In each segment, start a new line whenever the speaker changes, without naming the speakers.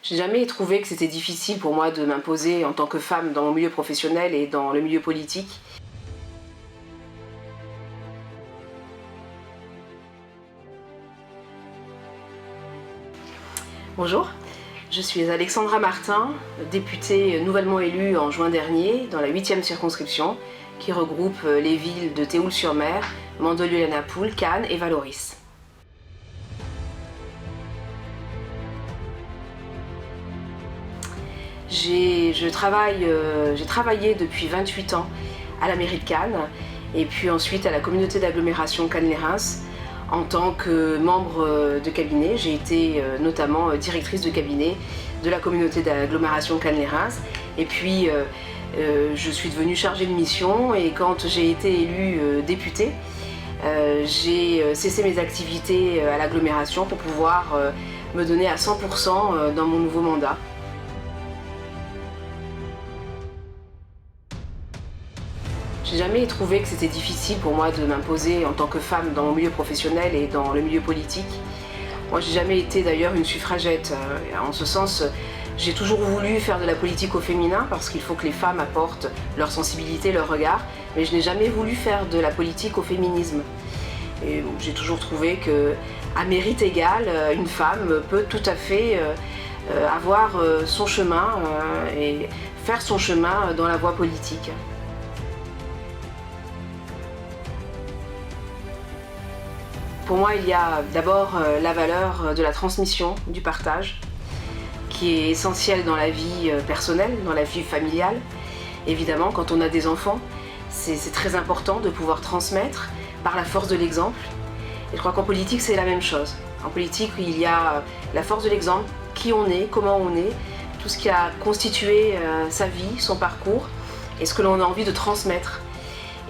J'ai jamais trouvé que c'était difficile pour moi de m'imposer en tant que femme dans mon milieu professionnel et dans le milieu politique. Bonjour, je suis Alexandra Martin, députée nouvellement élue en juin dernier dans la 8e circonscription qui regroupe les villes de Théoul-sur-Mer, Mandelieu-la-Napoule, Cannes et Vallauris. J'ai travaillé depuis 28 ans à la mairie de Cannes et puis ensuite à la communauté d'agglomération Cannes-les-Reims en tant que membre de cabinet. J'ai été notamment directrice de cabinet de la communauté d'agglomération Cannes-les-Reims et puis je suis devenue chargée de mission et quand j'ai été élue députée, j'ai cessé mes activités à l'agglomération pour pouvoir me donner à 100% dans mon nouveau mandat. J'ai jamais trouvé que c'était difficile pour moi de m'imposer en tant que femme dans mon milieu professionnel et dans le milieu politique. Moi, j'ai jamais été d'ailleurs une suffragette. En ce sens, j'ai toujours voulu faire de la politique au féminin parce qu'il faut que les femmes apportent leur sensibilité, leur regard, mais je n'ai jamais voulu faire de la politique au féminisme. Et j'ai toujours trouvé qu'à mérite égal, une femme peut tout à fait avoir son chemin et faire son chemin dans la voie politique. Pour moi, il y a d'abord la valeur de la transmission, du partage, qui est essentielle dans la vie personnelle, dans la vie familiale. Évidemment, quand on a des enfants, c'est très important de pouvoir transmettre par la force de l'exemple. Et je crois qu'en politique, c'est la même chose. En politique, il y a la force de l'exemple, qui on est, comment on est, tout ce qui a constitué sa vie, son parcours, et ce que l'on a envie de transmettre.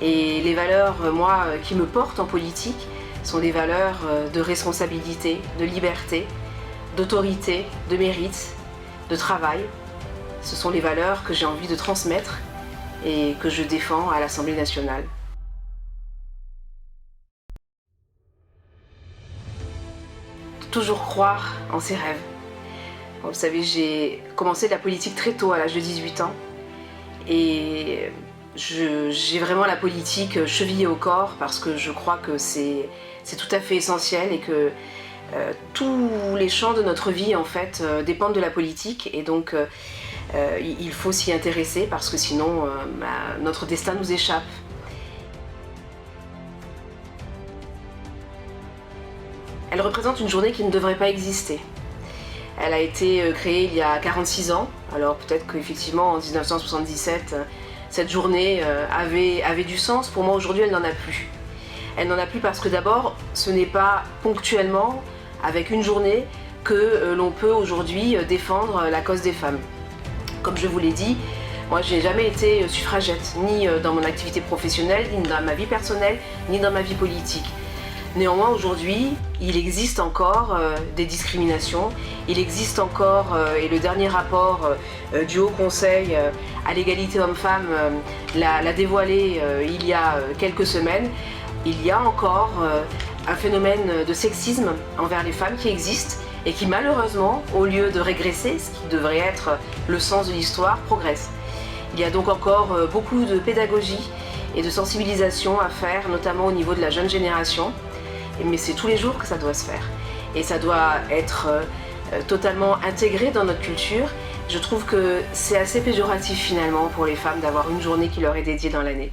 Et les valeurs, moi, qui me portent en politique, sont des valeurs de responsabilité, de liberté, d'autorité, de mérite, de travail. Ce sont les valeurs que j'ai envie de transmettre et que je défends à l'Assemblée nationale. Toujours croire en ses rêves. Vous savez, j'ai commencé la politique très tôt, à l'âge de 18 ans. Et j'ai vraiment la politique chevillée au corps parce que je crois que c'est tout à fait essentiel et que tous les champs de notre vie en fait dépendent de la politique et donc il faut s'y intéresser parce que sinon notre destin nous échappe. Elle représente une journée qui ne devrait pas exister. Elle a été créée il y a 46 ans, alors peut-être qu'effectivement en 1977 cette journée avait du sens. Pour moi aujourd'hui elle n'en a plus. Elle n'en a plus parce que d'abord ce n'est pas ponctuellement avec une journée que l'on peut aujourd'hui défendre la cause des femmes. Comme je vous l'ai dit, moi j'ai jamais été suffragette, ni dans mon activité professionnelle, ni dans ma vie personnelle, ni dans ma vie politique. Néanmoins aujourd'hui, il existe encore des discriminations, il existe encore, et le dernier rapport du Haut Conseil à l'égalité homme-femme l'a dévoilé il y a quelques semaines, il y a encore un phénomène de sexisme envers les femmes qui existe et qui malheureusement, au lieu de régresser, ce qui devrait être le sens de l'histoire, progresse. Il y a donc encore beaucoup de pédagogie et de sensibilisation à faire, notamment au niveau de la jeune génération. Mais c'est tous les jours que ça doit se faire. Et ça doit être totalement intégré dans notre culture. Je trouve que c'est assez péjoratif finalement pour les femmes d'avoir une journée qui leur est dédiée dans l'année.